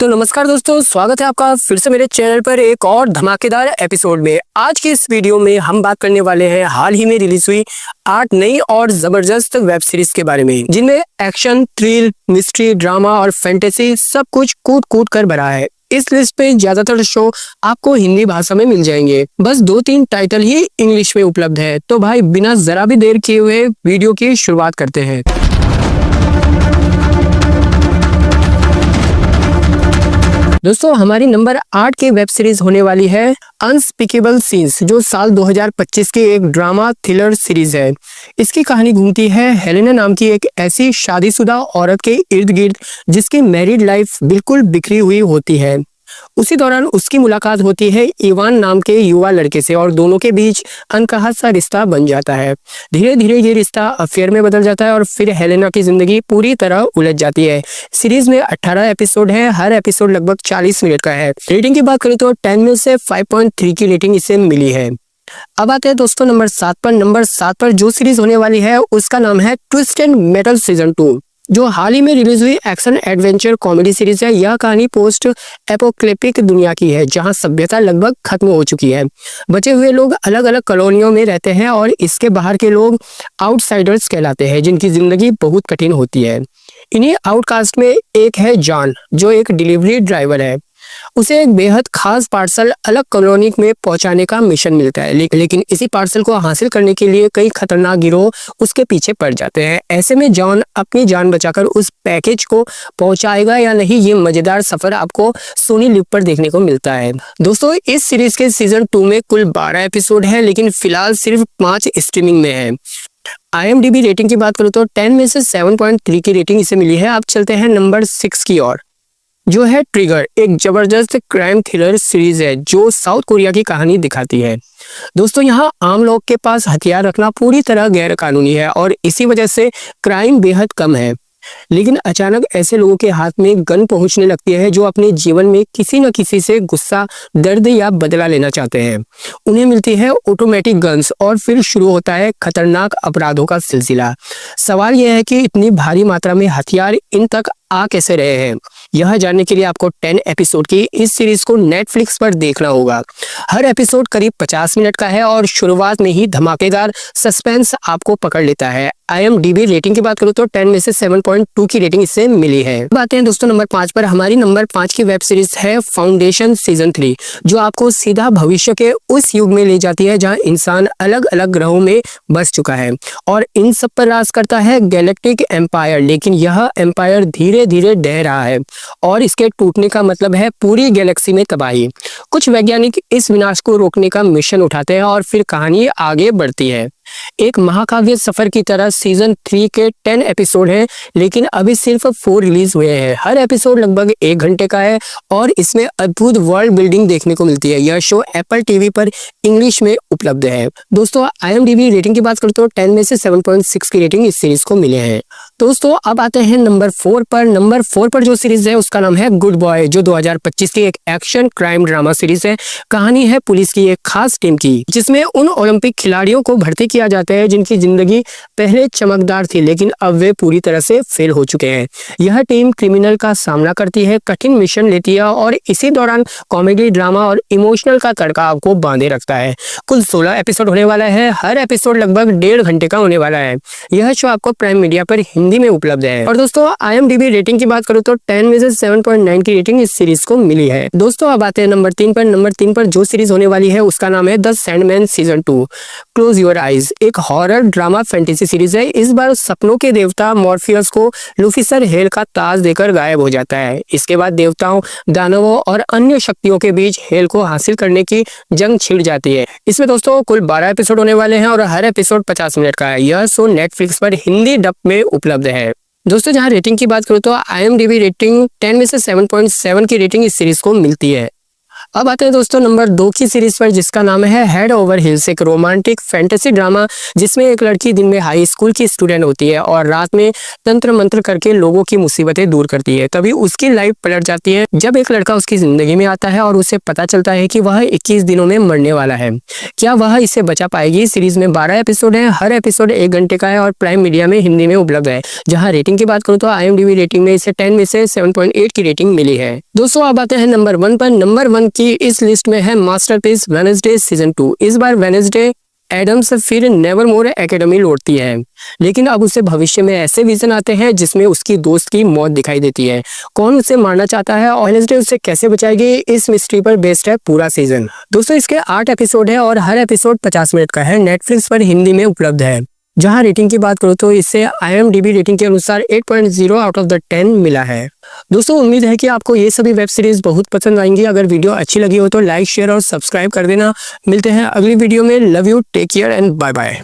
तो नमस्कार दोस्तों, स्वागत है आपका फिर से मेरे चैनल पर एक और धमाकेदार एपिसोड में। आज की इस वीडियो में हम बात करने वाले हैं हाल ही में रिलीज हुई 8 नई और जबरदस्त वेब सीरीज के बारे में, जिनमें एक्शन, थ्रिल, मिस्ट्री, ड्रामा और फैंटेसी सब कुछ कूट कूट कर भरा है। इस लिस्ट पे ज्यादातर शो आपको हिंदी भाषा में मिल जाएंगे, बस 2-3 टाइटल ही इंग्लिश में उपलब्ध है। तो भाई बिना जरा भी देर किए हुए वीडियो की शुरुआत करते हैं। दोस्तों हमारी नंबर 8 की वेब सीरीज होने वाली है अनस्पीकेबल सीन्स, जो साल 2025 की एक ड्रामा थ्रिलर सीरीज है। इसकी कहानी घूमती है हेलेना नाम की एक ऐसी शादीशुदा औरत के इर्द गिर्द जिसकी मैरिड लाइफ बिल्कुल बिखरी हुई होती है। उसी दौरान उसकी मुलाकात होती है इवान नाम के युवा लड़के से और दोनों के बीच अनकहा सा रिश्ता बन जाता है। धीरे धीरे ये रिश्ता अफेयर में बदल जाता है और फिर हेलेना की जिंदगी पूरी तरह उलझ जाती है। सीरीज में 18 एपिसोड है, हर एपिसोड लगभग 40 मिनट का है। रेटिंग की बात करें तो 10 में से 5.3 की रेटिंग इसे मिली है। अब आते हैं दोस्तों नंबर 7 पर। नंबर 7 पर जो सीरीज होने वाली है उसका नाम है ट्विस्टेड मेटल सीजन 2, जो हाल ही में रिलीज हुई एक्शन एडवेंचर कॉमेडी सीरीज है। यह कहानी पोस्ट एपोक्लिप्टिक दुनिया की है, जहां सभ्यता लगभग खत्म हो चुकी है। बचे हुए लोग अलग अलग कॉलोनियों में रहते हैं और इसके बाहर के लोग आउटसाइडर्स कहलाते हैं, जिनकी जिंदगी बहुत कठिन होती है। इन्हीं आउटकास्ट में एक है जॉन, जो एक डिलीवरी ड्राइवर है। उसे एक बेहद खास पार्सल अलग कॉलोनी में पहुंचाने का मिशन मिलता है, लेकिन इसी पार्सल को हासिल करने के लिए कई खतरनाक गिरोह उसके पीछे पड़ जाते हैं। ऐसे में जॉन अपनी जान बचाकर उस पैकेज को पहुंचाएगा या नहीं, ये मजेदार सफर आपको सोनी लिव पर देखने को मिलता है। दोस्तों इस सीरीज के सीजन 2 में कुल 12 एपिसोड है, लेकिन फिलहाल सिर्फ 5 स्ट्रीमिंग में है। IMDb रेटिंग की बात करूँ तो 10 में से 7.3 की रेटिंग इसे मिली है। अब चलते हैं नंबर 6 की ओर, जो है ट्रिगर, एक जबरदस्त क्राइम थ्रिलर सीरीज है जो साउथ कोरिया की कहानी दिखाती है। दोस्तों यहाँ आम लोग के पास हथियार रखना पूरी तरह गैर कानूनी है और इसी वजह से क्राइम बेहद कम है। लेकिन अचानक ऐसे लोगों के हाथ में गन पहुंचने लगती है जो अपने जीवन में किसी न किसी से गुस्सा, दर्द या बदला लेना चाहते हैं। उन्हें मिलती है ऑटोमेटिक गन्स और फिर शुरू होता है खतरनाक अपराधों का सिलसिला। सवाल यह है कि इतनी भारी मात्रा में हथियार इन तक आ कैसे रहे हैं। यह जानने के लिए आपको 10 एपिसोड की इस सीरीज को नेटफ्लिक्स पर देखना होगा। हर एपिसोड करीब 50 मिनट का है और शुरुआत में ही धमाकेदार सस्पेंस आपको पकड़ लेता है। IMDb रेटिंग की बात करूँ तो 10 में से 7.2 की रेटिंग इससे मिली है। बात हैं दोस्तों नंबर 5 पर। हमारी नंबर 5 की वेब सीरीज है फाउंडेशन सीजन 3, जो आपको सीधा भविष्य के उस युग में ले जाती है जहाँ इंसान अलग अलग ग्रहों में बस चुका है और इन सब पर राज करता है गैलेक्टिक एम्पायर। लेकिन यह एम्पायर धीरे धीरे ढह रहा है और इसके टूटने का मतलब है पूरी गैलेक्सी में तबाही। कुछ वैज्ञानिक इस विनाश को रोकने का मिशन उठाते हैं और फिर कहानी आगे बढ़ती है। एक महाकाव्य सफर की तरह सीजन 3 के 10 एपिसोड हैं, लेकिन अभी सिर्फ 4 रिलीज हुए हैं। हर एपिसोड लगभग 1 घंटे का है और इसमें अद्भुत वर्ल्ड बिल्डिंग देखने को मिलती है। यह शो एप्पल टीवी पर इंग्लिश में उपलब्ध है। दोस्तों IMDb रेटिंग की बात करें तो 10 में से 7.6 की रेटिंग इस सीरीज को मिले हैं। दोस्तों अब आते हैं नंबर 4 पर। नंबर 4 पर जो सीरीज है उसका नाम है गुड बॉय, जो 2025 की एक एक्शन क्राइम ड्रामा सीरीज है। कहानी है पुलिस की एक खास टीम की, जिसमें उन ओलंपिक खिलाड़ियों को भर्ती किया जाता है जिनकी जिंदगी पहले चमकदार थी, लेकिन अब वे पूरी तरह से फेल हो चुके हैं। यह टीम क्रिमिनल का सामना करती है, कठिन मिशन लेती है और इसी दौरान कॉमेडी, ड्रामा और इमोशनल का तड़का आपको बांधे रखता है। कुल 16 एपिसोड होने वाला है। हर एपिसोड लगभग 1.5 घंटे का होने वाला है। यह शो आपको प्राइम मीडिया पर हिंदी में उपलब्ध है। और दोस्तों IMDb रेटिंग की बात करूँ तो 10 में से 7.9 की रेटिंग इस सीरीज को मिली है। दोस्तों अब आते हैं नंबर 3 पर। नंबर 3 पर जो सीरीज होने वाली है उसका नाम है the Sandman season 2, close your eyes, एक हॉरर ड्रामा फैंटेसी सीरीज है। इस बार सपनों के देवता मॉर्फियस को लूसीफर हेल का ताज देकर गायब हो जाता है। इसके बाद देवताओं, दानवों और अन्य शक्तियों के बीच हेल को हासिल करने की जंग छिड़ जाती है। इसमें दोस्तों कुल 12 एपिसोड होने वाले हैं और हर एपिसोड 50 मिनट का है। यह शो नेटफ्लिक्स पर हिंदी डब में उपलब्ध है। दोस्तों जहां रेटिंग की बात करूं तो IMDb रेटिंग 10 में से 7.7 की रेटिंग इस सीरीज को मिलती है। अब आते हैं दोस्तों नंबर 2 की सीरीज पर, जिसका नाम है हेड ओवर हिल्स। एक रोमांटिक फैंटेसी ड्रामा जिसमें एक लड़की दिन में हाई स्कूल की स्टूडेंट होती है और रात में तंत्र मंत्र करके लोगों की मुसीबतें दूर करती है। तभी उसकी लाइफ पलट जाती है जब एक लड़का उसकी जिंदगी में आता है और उसे पता चलता है कि वह 21 दिनों में मरने वाला है। क्या वह इसे बचा पाएगी? सीरीज में 12 एपिसोड है, हर एपिसोड 1 घंटे का है और प्राइम मीडिया में हिंदी में उपलब्ध है। जहां रेटिंग की बात करूं तो IMDb रेटिंग में इसे 10 में से 7.8 की रेटिंग मिली है। दोस्तों अब आते हैं नंबर 1 पर। नंबर 1 की इस लिस्ट में है मास्टरपीस वेडनेसडे सीजन 2। इस बार वेडनेसडे एडम्स फिर नेवरमोर एकेडमी लौटती है, लेकिन अब उसे भविष्य में ऐसे विजन आते हैं जिसमें उसकी दोस्त की मौत दिखाई देती है। कौन उसे मारना चाहता है और वेडनेसडे उसे कैसे बचाएगी, इस मिस्ट्री पर बेस्ड है पूरा सीजन। दोस्तों इसके 8 एपिसोड है और हर एपिसोड 50 मिनट का है। नेटफ्लिक्स पर हिंदी में उपलब्ध है। जहां रेटिंग की बात करूं तो इसे IMDb रेटिंग के अनुसार 8.0 आउट ऑफ द 10 मिला है। दोस्तों उम्मीद है कि आपको ये सभी वेब सीरीज बहुत पसंद आएंगी। अगर वीडियो अच्छी लगी हो तो लाइक, शेयर और सब्सक्राइब कर देना। मिलते हैं अगली वीडियो में। Love you, take care and bye bye.